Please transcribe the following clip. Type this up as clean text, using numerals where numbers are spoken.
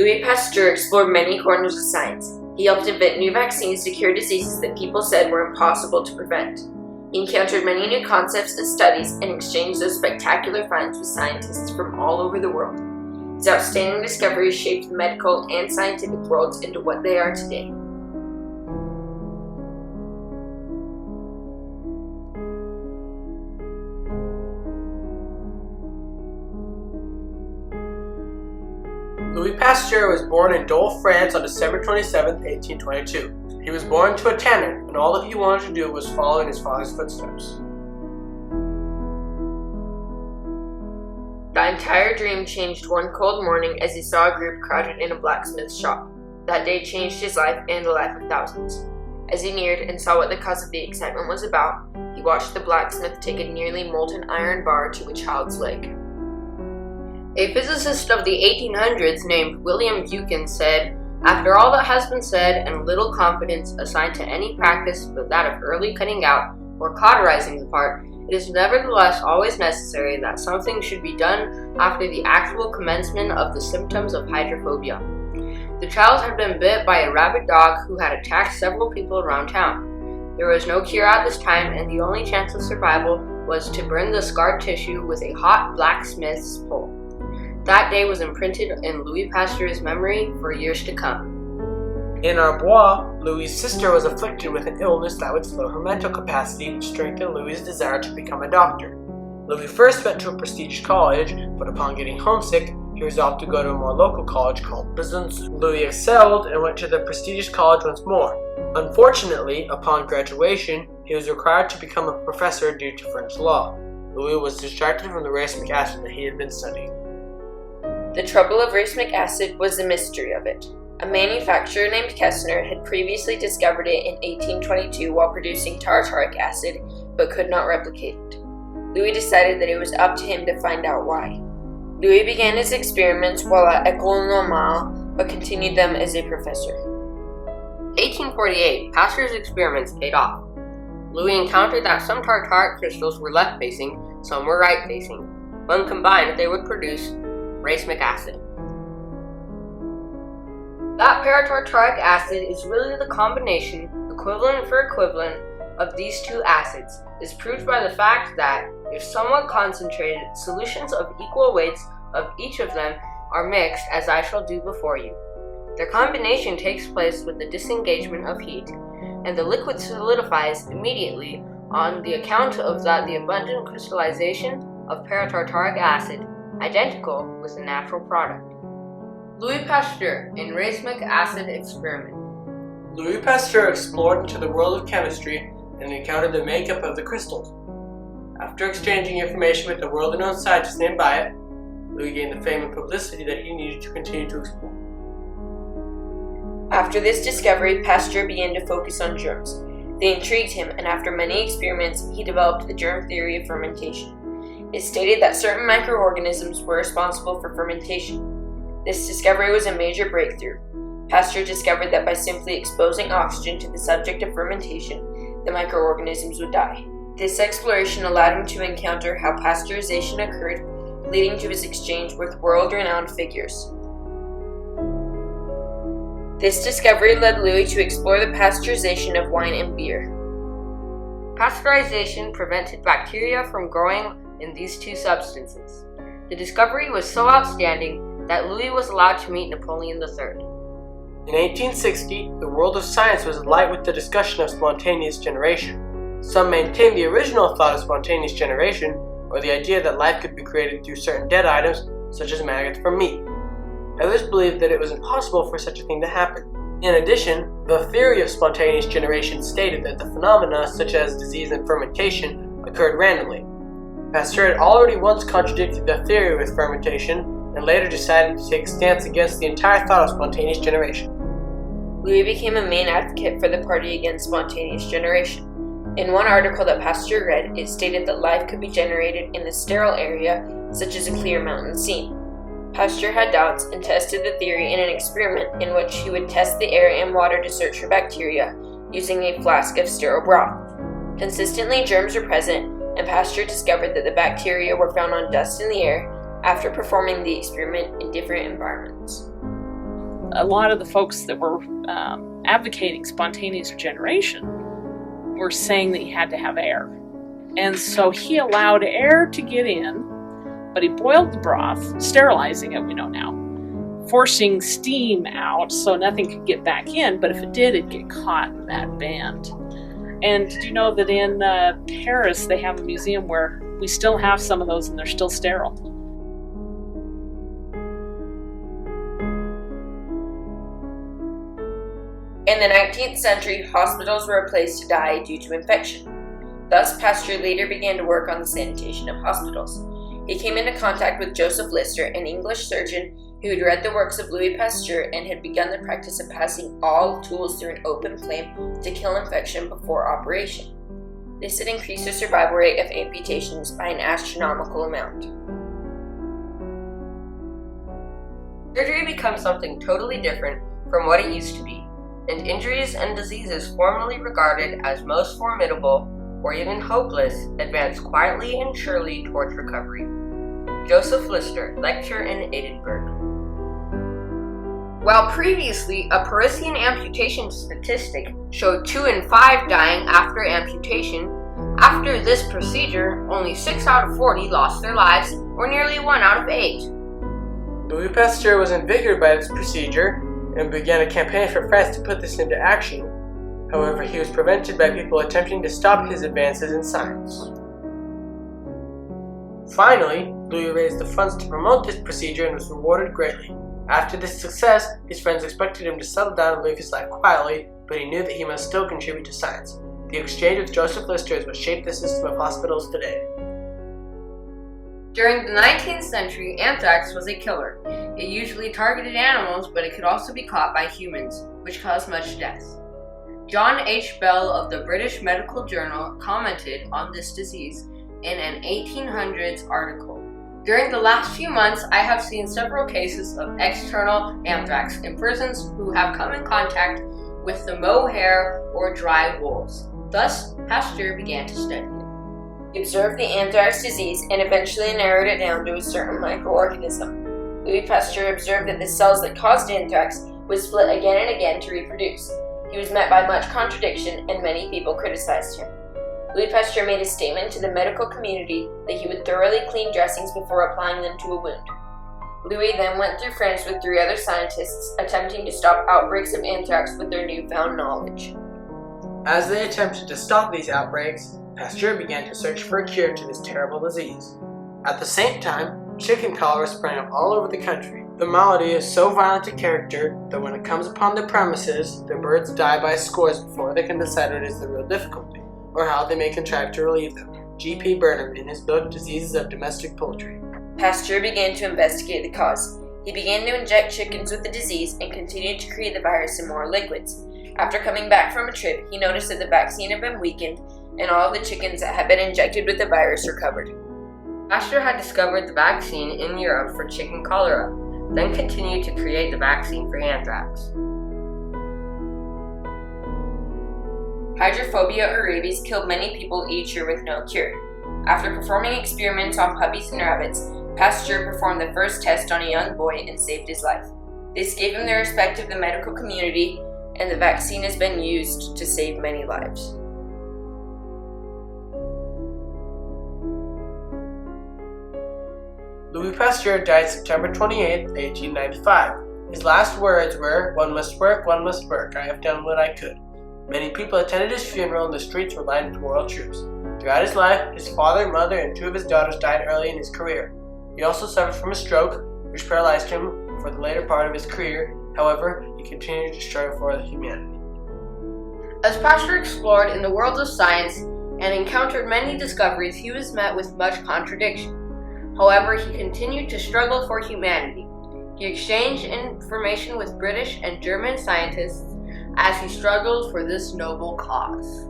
Louis Pasteur explored many corners of science. He helped invent new vaccines to cure diseases that people said were impossible to prevent. He encountered many new concepts and studies and exchanged those spectacular finds with scientists from all over the world. His outstanding discoveries shaped the medical and scientific worlds into what they are today. Louis Pasteur was born in Dole, France on December 27, 1822. He was born to a tanner, and all that he wanted to do was follow in his father's footsteps. The entire dream changed one cold morning as he saw a group crowded in a blacksmith's shop. That day changed his life and the life of thousands. As he neared and saw what the cause of the excitement was about, he watched the blacksmith take a nearly molten iron bar to a child's leg. A physicist of the 1800s named William Buchan said, "After all that has been said and little confidence assigned to any practice but that of early cutting out or cauterizing the part, it is nevertheless always necessary that something should be done after the actual commencement of the symptoms of hydrophobia." The child had been bit by a rabid dog who had attacked several people around town. There was no cure at this time, and the only chance of survival was to burn the scarred tissue with a hot blacksmith's pole. That day was imprinted in Louis Pasteur's memory for years to come. In Arbois, Louis' sister was afflicted with an illness that would slow her mental capacity, which strengthened Louis' desire to become a doctor. Louis first went to a prestigious college, but upon getting homesick, he resolved to go to a more local college called Besançon. Louis excelled and went to the prestigious college once more. Unfortunately, upon graduation, he was required to become a professor due to French law. Louis was distracted from the racemic acid that he had been studying. The trouble of racemic acid was the mystery of it. A manufacturer named Kessner had previously discovered it in 1822 while producing tartaric acid, but could not replicate it. Louis decided that it was up to him to find out why. Louis began his experiments while at École Normale, but continued them as a professor. 1848, Pasteur's experiments paid off. Louis encountered that some tartaric crystals were left-facing, some were right-facing. When combined, they would produce racemic acid. That paratartaric acid is really the combination, equivalent for equivalent, of these two acids, is proved by the fact that, if somewhat concentrated, solutions of equal weights of each of them are mixed, as I shall do before you. Their combination takes place with the disengagement of heat, and the liquid solidifies immediately on the account of the abundant crystallization of paratartaric acid, identical with the natural product. Louis Pasteur in racemic acid experiment. Louis Pasteur explored into the world of chemistry and encountered the makeup of the crystals. After exchanging information with the world-renowned scientist named Bayet, Louis gained the fame and publicity that he needed to continue to explore. After this discovery, Pasteur began to focus on germs. They intrigued him, and after many experiments, he developed the germ theory of fermentation. It stated that certain microorganisms were responsible for fermentation. This discovery was a major breakthrough. Pasteur discovered that by simply exposing oxygen to the subject of fermentation, the microorganisms would die. This exploration allowed him to encounter how pasteurization occurred, leading to his exchange with world-renowned figures. This discovery led Louis to explore the pasteurization of wine and beer. Pasteurization prevented bacteria from growing in these two substances. The discovery was so outstanding that Louis was allowed to meet Napoleon III. In 1860, the world of science was alight with the discussion of spontaneous generation. Some maintained the original thought of spontaneous generation, or the idea that life could be created through certain dead items, such as maggots from meat. Others believed that it was impossible for such a thing to happen. In addition, the theory of spontaneous generation stated that the phenomena such as disease and fermentation occurred randomly. Pasteur had already once contradicted the theory with fermentation and later decided to take a stance against the entire thought of spontaneous generation. Louis became a main advocate for the party against spontaneous generation. In one article that Pasteur read, it stated that life could be generated in a sterile area, such as a clear mountain scene. Pasteur had doubts and tested the theory in an experiment in which he would test the air and water to search for bacteria using a flask of sterile broth. Consistently, germs were present, and Pasteur discovered that the bacteria were found on dust in the air after performing the experiment in different environments. a lot of the folks that were advocating spontaneous generation were saying that you had to have air. And so he allowed air to get in, but he boiled the broth, sterilizing it, we know now, forcing steam out so nothing could get back in, but if it did, it'd get caught in that band. And did you know that in Paris they have a museum where we still have some of those and they're still sterile? In the 19th century, hospitals were a place to die due to infection. Thus, Pasteur later began to work on the sanitation of hospitals. He came into contact with Joseph Lister, an English surgeon who had read the works of Louis Pasteur and had begun the practice of passing all tools through an open flame to kill infection before operation. This had increased the survival rate of amputations by an astronomical amount. Surgery becomes something totally different from what it used to be, and injuries and diseases formerly regarded as most formidable or even hopeless advance quietly and surely towards recovery. Joseph Lister, lecturer in Edinburgh. While previously a Parisian amputation statistic showed 2 in 5 dying after amputation, after this procedure, only 6 out of 40 lost their lives, or nearly 1 out of 8. Louis Pasteur was invigorated by this procedure and began a campaign for France to put this into action. However, he was prevented by people attempting to stop his advances in science. Finally, Louis raised the funds to promote this procedure and was rewarded greatly. After this success, his friends expected him to settle down and live his life quietly, but he knew that he must still contribute to science. The exchange with Joseph Lister is what shaped the system of hospitals today. During the 19th century, anthrax was a killer. It usually targeted animals, but it could also be caught by humans, which caused much death. John H. Bell of the British Medical Journal commented on this disease in an 1800s article. During the last few months, I have seen several cases of external anthrax in persons who have come in contact with the mohair or dry wools. Thus, Pasteur began to study it. He observed the anthrax disease and eventually narrowed it down to a certain microorganism. Louis Pasteur observed that the cells that caused anthrax would split again and again to reproduce. He was met by much contradiction and many people criticized him. Louis Pasteur made a statement to the medical community that he would thoroughly clean dressings before applying them to a wound. Louis then went through France with 3 other scientists, attempting to stop outbreaks of anthrax with their newfound knowledge. As they attempted to stop these outbreaks, Pasteur began to search for a cure to this terrible disease. At the same time, chicken cholera sprang up all over the country. The malady is so violent in character that when it comes upon their premises, the birds die by scores before they can decide what is the real difficulty, or how they may contrive to relieve them. G.P. Burnham in his book Diseases of Domestic Poultry. Pasteur began to investigate the cause. He began to inject chickens with the disease and continued to create the virus in more liquids. After coming back from a trip, he noticed that the vaccine had been weakened and all of the chickens that had been injected with the virus recovered. Pasteur had discovered the vaccine in Europe for chicken cholera, then continued to create the vaccine for anthrax. Hydrophobia or rabies killed many people each year with no cure. After performing experiments on puppies and rabbits, Pasteur performed the first test on a young boy and saved his life. This gave him the respect of the medical community, and the vaccine has been used to save many lives. Louis Pasteur died September 28, 1895. His last words were, one must work, I have done what I could." Many people attended his funeral and the streets were lined with royal troops. Throughout his life, his father, mother, and 2 of his daughters died early in his career. He also suffered from a stroke, which paralyzed him for the later part of his career. However, he continued to struggle for humanity. As Pasteur explored in the world of science and encountered many discoveries, he was met with much contradiction. However, he continued to struggle for humanity. He exchanged information with British and German scientists as he struggled for this noble cause.